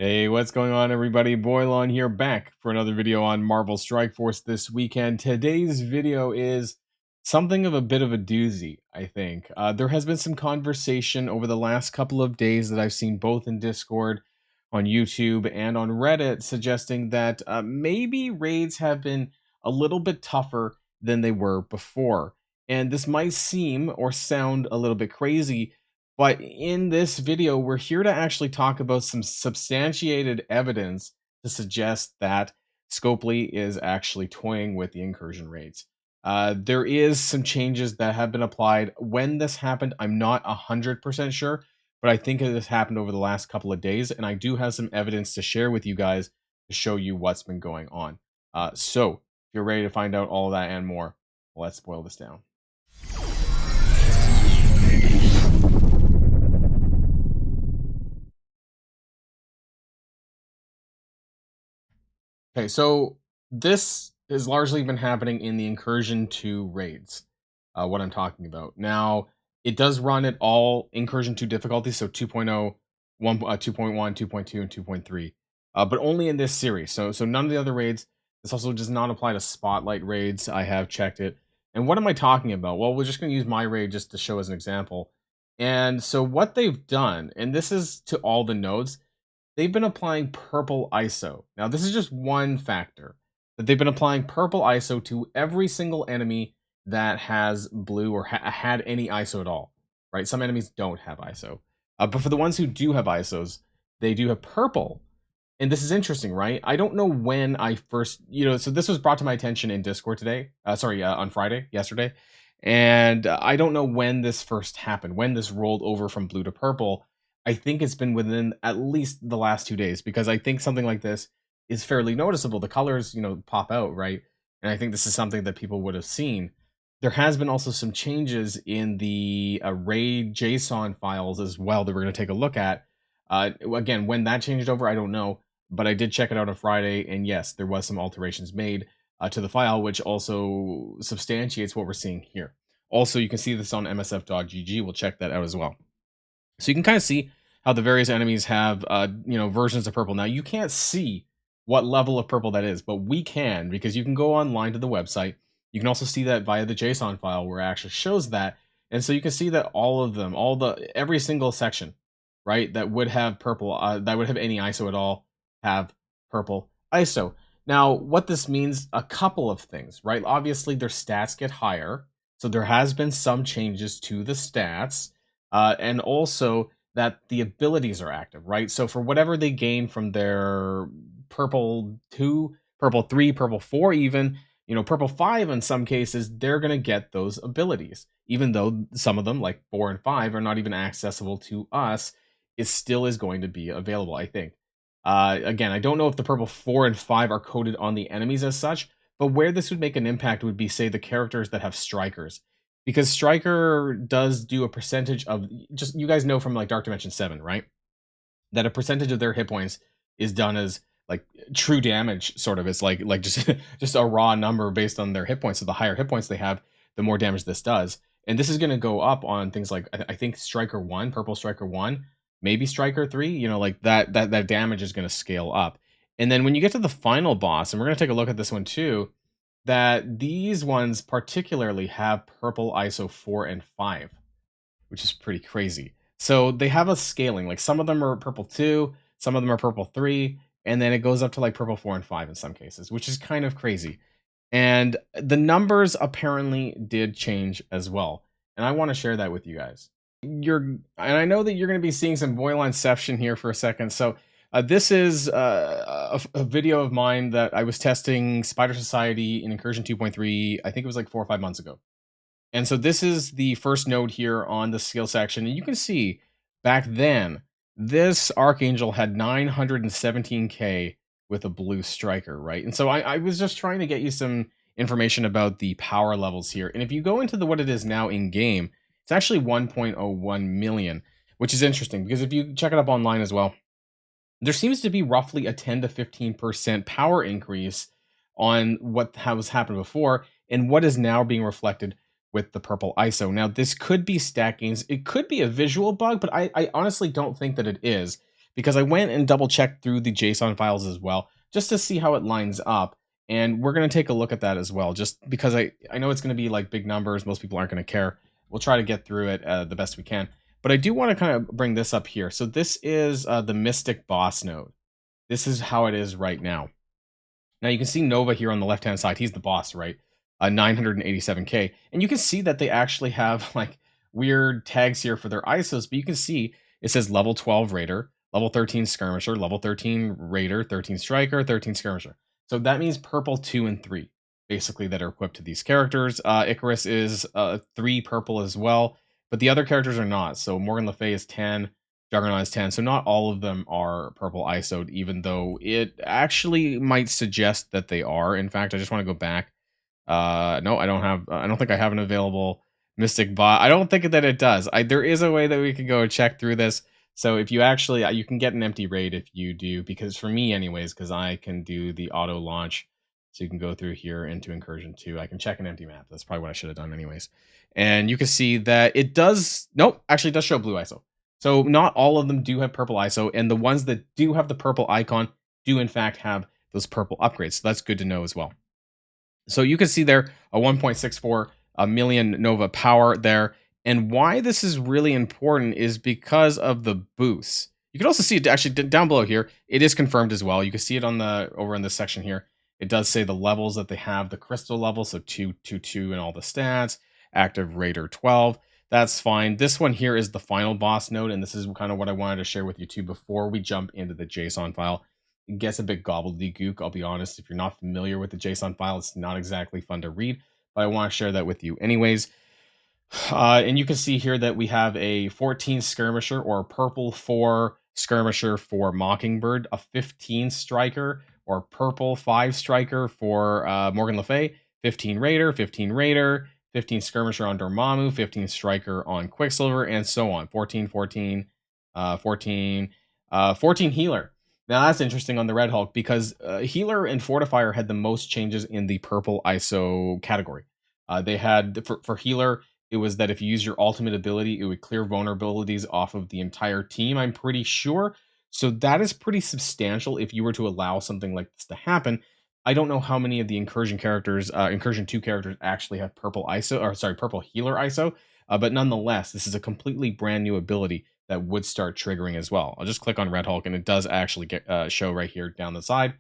Hey, what's going on, everybody? Boilon here, back for another video on Marvel Strike Force this weekend. Today's video is something of a bit of a doozy, I think. There has been some conversation over the last couple of days that I've seen both in Discord, on YouTube, and on Reddit, suggesting that maybe raids have been a little bit tougher than they were before. And this might seem or sound a little bit crazy, but in this video, we're here to actually talk about some substantiated evidence to suggest that Scopely is actually toying with the incursion rates. There is some changes that have been applied. When this happened, I'm not 100% sure, but I think it has happened over the last couple of days, and I do have some evidence to share with you guys to show you what's been going on. So, if you're ready to find out all of that and more, let's boil this down. Okay, so this has largely been happening in the Incursion 2 raids, what I'm talking about. Now, it does run at all Incursion 2 difficulties, so 2.0, 2.1, 2.2, and 2.3, but only in this series. So none of the other raids. This also does not apply to Spotlight raids. I have checked it. And what am I talking about? Well, we're just going to use my raid just to show as an example. And so what they've done, and this is to all the nodes, they've been applying purple ISO. Now, this is just one factor, that they've been applying purple ISO to every single enemy that has blue or had any ISO at all, right? Some enemies don't have ISO. But for the ones who do have ISOs, they do have purple. And this is interesting, right? I don't know when I first, so this was brought to my attention in Discord today. On Friday, yesterday. And I don't know when this first happened, when this rolled over from blue to purple. I think it's been within at least the last 2 days, because I think something like this is fairly noticeable. The colors, pop out, right? And I think this is something that people would have seen. There has been also some changes in the RAID JSON files as well that we're going to take a look at. Again, when that changed over, I don't know, but I did check it out on Friday, and yes, there was some alterations made to the file, which also substantiates what we're seeing here. Also, you can see this on msf.gg. We'll check that out as well. So you can kind of see how the various enemies have, versions of purple. Now, you can't see what level of purple that is, but we can, because you can go online to the website. You can also see that via the JSON file where it actually shows that. And so you can see that all of them, every single section, right, that would have purple, that would have any ISO at all, have purple ISO. Now, what this means, a couple of things, right? Obviously, their stats get higher. So there has been some changes to the stats. And also that the abilities are active, right? So for whatever they gain from their purple 2, purple 3, purple 4 even, purple 5 in some cases, they're going to get those abilities. Even though some of them, like 4 and 5, are not even accessible to us, it still is going to be available, I think. Again, I don't know if the purple 4 and 5 are coded on the enemies as such, but where this would make an impact would be, say, the characters that have strikers. Because Striker does do a percentage of, just, you guys know from like Dark Dimension 7, right? That a percentage of their hit points is done as like true damage, sort of. It's like just just a raw number based on their hit points. So the higher hit points they have, the more damage this does. And this is going to go up on things like, I think Striker 1, Purple Striker 1, maybe Striker 3, like that damage is going to scale up. And then when you get to the final boss, and we're going to take a look at this one too, that these ones particularly have purple ISO 4 and 5, which is pretty crazy. So they have a scaling. Like some of them are purple 2, some of them are purple 3, and then it goes up to like purple 4 and 5 in some cases, which is kind of crazy. And the numbers apparently did change as well. And I want to share that with you guys. And I know that you're going to be seeing some Boilonception here for a second. So this is a video of mine that I was testing Spider Society in Incursion 2.3, I think it was like 4 or 5 months ago. And so this is the first node here on the skill section. And you can see back then, this Archangel had 917k with a blue striker, right? And so I was just trying to get you some information about the power levels here. And if you go into what it is now in game, it's actually 1.01 million, which is interesting because if you check it up online as well, there seems to be roughly a 10 to 15% power increase on what has happened before and what is now being reflected with the purple ISO. Now, this could be stat gains. It could be a visual bug, but I honestly don't think that it is, because I went and double checked through the JSON files as well, just to see how it lines up. And we're going to take a look at that as well, just because I know it's going to be like big numbers. Most people aren't going to care. We'll try to get through it the best we can. But I do want to kind of bring this up here. So this is the Mystic boss node. This is how it is right now. Now you can see Nova here on the left-hand side. He's the boss, right? 987K. And you can see that they actually have like weird tags here for their ISOs, but you can see it says level 12 Raider, level 13 Skirmisher, level 13 Raider, 13 Striker, 13 Skirmisher. So that means purple 2 and 3, basically, that are equipped to these characters. Icarus is 3 purple as well, but the other characters are not. So Morgan Le Fay is 10, Juggernaut is 10. So not all of them are purple ISO'd, even though it actually might suggest that they are. In fact, I just want to go back. No, I don't think I have an available Mystic bot. I don't think that it does. There is a way that we can go check through this. So if you actually, you can get an empty raid if you do, because for me anyways, because I can do the auto launch. So you can go through here into Incursion 2. I can check an empty map. That's probably what I should have done anyways. And you can see that it does, nope, actually it does show blue ISO. So not all of them do have purple ISO, and the ones that do have the purple icon do in fact have those purple upgrades. So that's good to know as well. So you can see there a 1.64 million Nova power there. And why this is really important is because of the boosts. You can also see it actually down below here. It is confirmed as well. You can see it on the over in this section here. It does say the levels that they have, the crystal level, so 2, 2, 2, and all the stats. Active Raider 12. That's fine. This one here is the final boss node, and this is kind of what I wanted to share with you too before we jump into the JSON file. It gets a bit gobbledygook, I'll be honest. If you're not familiar with the JSON file, it's not exactly fun to read, but I want to share that with you anyways. And you can see here that we have a 14 Skirmisher, or purple 4 Skirmisher for Mockingbird, a 15 Striker, or purple 5 Striker for Morgan Le Fay, 15 Raider, 15 Raider, 15 Skirmisher on Dormammu, 15 Striker on Quicksilver, and so on. 14, 14, 14, 14 Healer. Now that's interesting on the Red Hulk, because Healer and Fortifier had the most changes in the purple ISO category. They had, for Healer, it was that if you use your ultimate ability, it would clear vulnerabilities off of the entire team, I'm pretty sure. So that is pretty substantial if you were to allow something like this to happen. I don't know how many of the Incursion characters, Incursion 2 characters actually have purple ISO, or sorry, purple Healer ISO, but nonetheless, this is a completely brand new ability that would start triggering as well. I'll just click on Red Hulk, and it does actually get show right here down the side.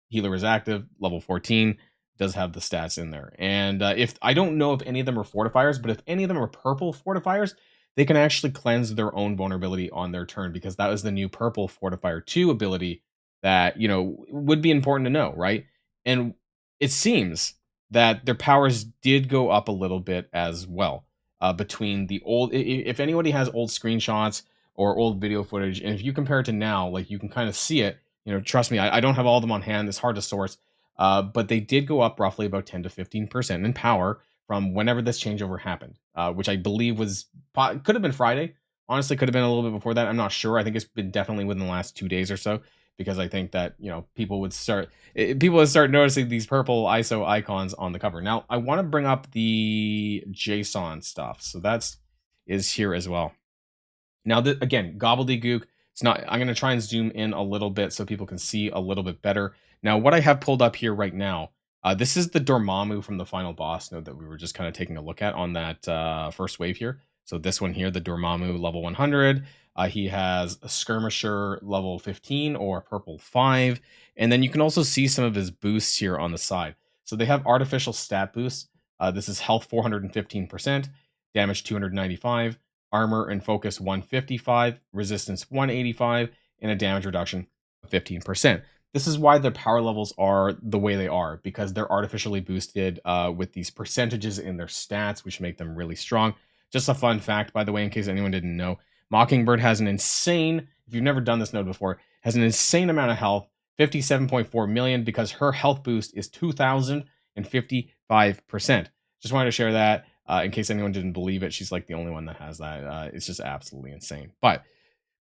Healer is active, level 14, does have the stats in there. And if I don't know if any of them are fortifiers, but if any of them are purple fortifiers, they can actually cleanse their own vulnerability on their turn, because that was the new purple fortifier 2 ability that, you know, would be important to know, right? And it seems that their powers did go up a little bit as well. Between the old, if anybody has old screenshots or old video footage, and if you compare it to now, like, you can kind of see it. You know, trust me, I don't have all of them on hand. It's hard to source, but they did go up roughly about 10 to 15% in power from whenever this changeover happened, which I believe could have been Friday. Honestly, could have been a little bit before that. I'm not sure. I think it's been definitely within the last 2 days or so, because I think that, you know, people would start noticing these purple ISO icons on the cover. Now, I want to bring up the JSON stuff. So is here as well. Now, again, gobbledygook. It's not, I'm going to try and zoom in a little bit so people can see a little bit better. Now, what I have pulled up here right now, this is the Dormammu from the final boss node that we were just kind of taking a look at on that first wave here. So this one here, the Dormammu level 100. He has a Skirmisher level 15, or purple 5. And then you can also see some of his boosts here on the side. So they have artificial stat boosts. This is health 415%, damage 295, armor and focus 155, resistance 185, and a damage reduction of 15%. This is why their power levels are the way they are, because they're artificially boosted with these percentages in their stats, which make them really strong. Just a fun fact, by the way, in case anyone didn't know, Mockingbird has an insane, if you've never done this node before, has an insane amount of health, 57.4 million, because her health boost is 2,055%. Just wanted to share that in case anyone didn't believe it. She's like the only one that has that. It's just absolutely insane. But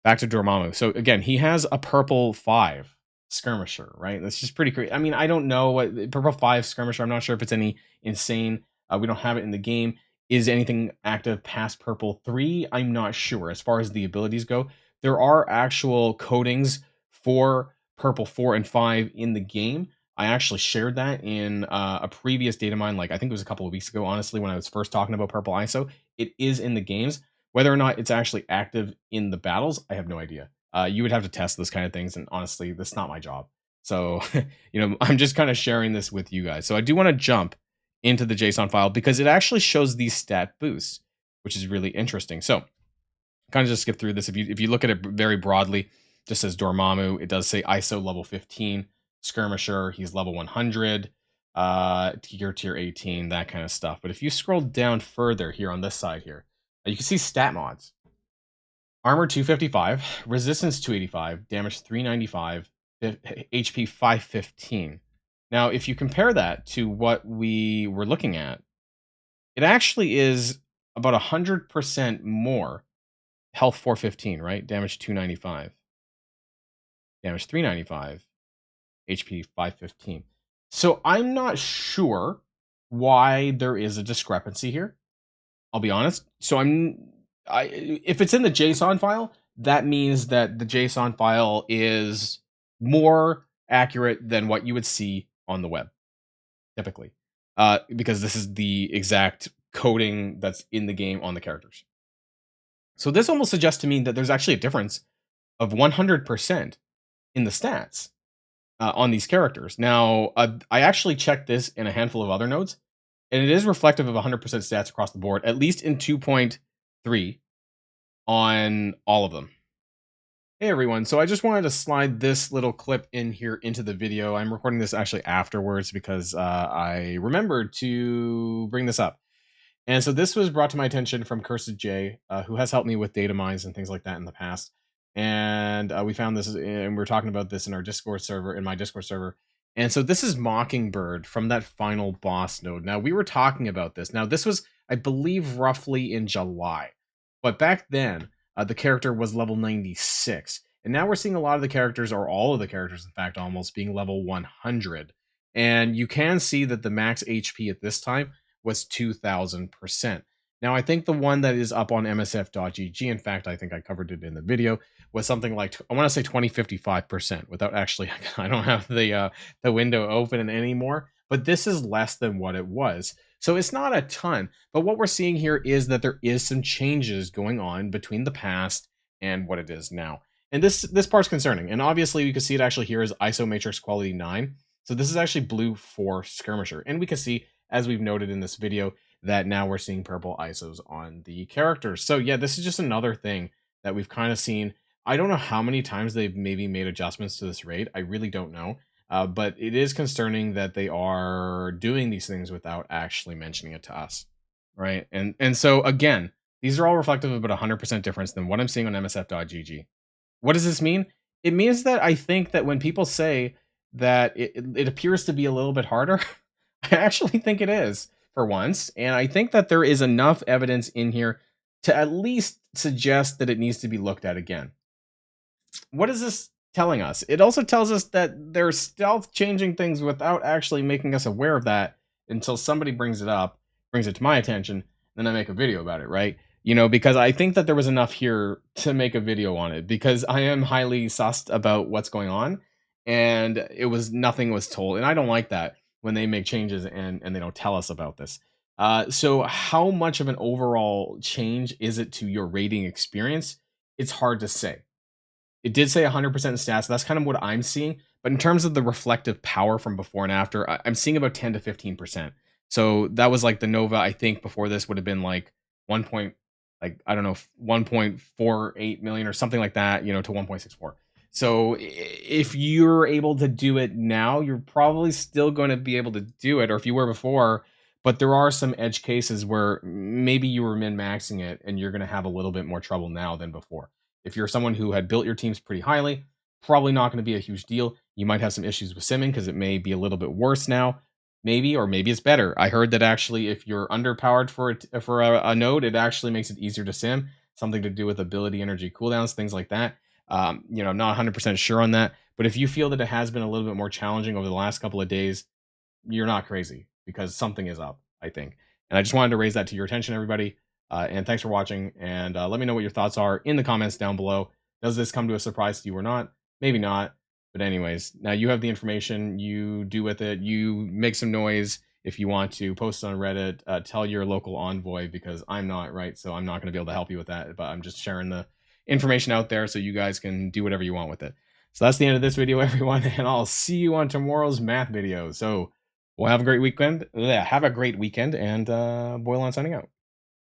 back to Dormammu. So again, he has a purple 5 Skirmisher, right? That's just pretty crazy. I mean, I don't know what purple 5 Skirmisher. I'm not sure if it's any insane. We don't have it in the game. Is anything active past purple 3? I'm not sure as far as the abilities go. there are actual coatings for purple 4 and 5 in the game. I actually shared that in a previous data mine, like I think it was a couple of weeks ago, honestly, when I was first talking about purple ISO. It is in the games. Whether or not it's actually active in the battles, I have no idea. You would have to test those kind of things, and honestly, that's not my job. So, I'm just kind of sharing this with you guys. So I do want to jump into the JSON file because it actually shows these stat boosts, which is really interesting. So kind of just skip through this. If you look at it very broadly, just says Dormammu. It does say ISO level 15, Skirmisher, he's level 100, tier 18, that kind of stuff. But if you scroll down further here on this side here, you can see stat mods. Armor 255, resistance 285, damage 395, HP 515. Now, if you compare that to what we were looking at, it actually is about 100% more. Health 415, right? Damage 295. Damage 395. HP 515. So I'm not sure why there is a discrepancy here. I'll be honest. So if it's in the JSON file, that means that the JSON file is more accurate than what you would see on the web, typically, because this is the exact coding that's in the game on the characters. So this almost suggests to me that there's actually a difference of 100% in the stats on these characters. Now, I actually checked this in a handful of other nodes, and it is reflective of 100% stats across the board, at least in 2.3 on all of them. Hey everyone, so I just wanted to slide this little clip in here into the video. I'm recording this actually afterwards because I remembered to bring this up. And so this was brought to my attention from Cursed J, who has helped me with data mines and things like that in the past. And we found this, and we're talking about this in our Discord server, in my Discord server. And so this is Mockingbird from that final boss node. Now, we were talking about this. Now, this was, I believe, roughly in July. But back then, the character was level 96. And now we're seeing a lot of the characters, or all of the characters, in fact, almost being level 100. And you can see that the max HP at this time was 2,000%. Now, I think the one that is up on msf.gg, in fact, I think I covered it in the video, was something like, I want to say 2055% without actually, I don't have the window open anymore, but this is less than what it was. So it's not a ton, but what we're seeing here is that there is some changes going on between the past and what it is now. And this part's concerning. And obviously you can see it actually here is ISO matrix quality 9. So this is actually blue for Skirmisher. And we can see, as we've noted in this video, that now we're seeing purple ISOs on the characters. So yeah, this is just another thing that we've kind of seen. I don't know how many times they've maybe made adjustments to this raid. I really don't know. But it is concerning that they are doing these things without actually mentioning it to us, right? And so again, these are all reflective of about 100% difference than what I'm seeing on msf.gg. What does this mean? It means that I think that when people say that it appears to be a little bit harder, I actually think it is for once. And I think that there is enough evidence in here to at least suggest that it needs to be looked at again. What is this telling us? It also tells us that they're stealth changing things without actually making us aware of that until somebody brings it up, brings it to my attention, then I make a video about it, right? Because I think that there was enough here to make a video on it, because I am highly sussed about what's going on, and nothing was told. And I don't like that when they make changes and they don't tell us about this. So how much of an overall change is it to your rating experience? It's hard to say. It did say 100% stats. That's kind of what I'm seeing. But in terms of the reflective power from before and after, I'm seeing about 10 to 15%. So that was like the Nova, I think, before this would have been like 1.48 million or something like that, to 1.64. So if you're able to do it now, you're probably still going to be able to do it, or if you were before. But there are some edge cases where maybe you were min-maxing it and you're going to have a little bit more trouble now than before. If you're someone who had built your teams pretty highly, probably not going to be a huge deal. You might have some issues with simming because it may be a little bit worse now. Maybe, or maybe it's better. I heard that actually if you're underpowered for a node, it actually makes it easier to sim. Something to do with ability, energy, cooldowns, things like that. I'm not 100% sure on that. But if you feel that it has been a little bit more challenging over the last couple of days, you're not crazy, because something is up, I think. And I just wanted to raise that to your attention, everybody. And thanks for watching. And let me know what your thoughts are in the comments down below. Does this come to a surprise to you or not? Maybe not. But anyways, now you have the information. You do with it. You make some noise if you want to. Post it on Reddit. Tell your local envoy, because I'm not, right, so I'm not going to be able to help you with that. But I'm just sharing the information out there so you guys can do whatever you want with it. So that's the end of this video, everyone, and I'll see you on tomorrow's math video. So we'll have a great weekend. Yeah, have a great weekend, and Boilon signing out.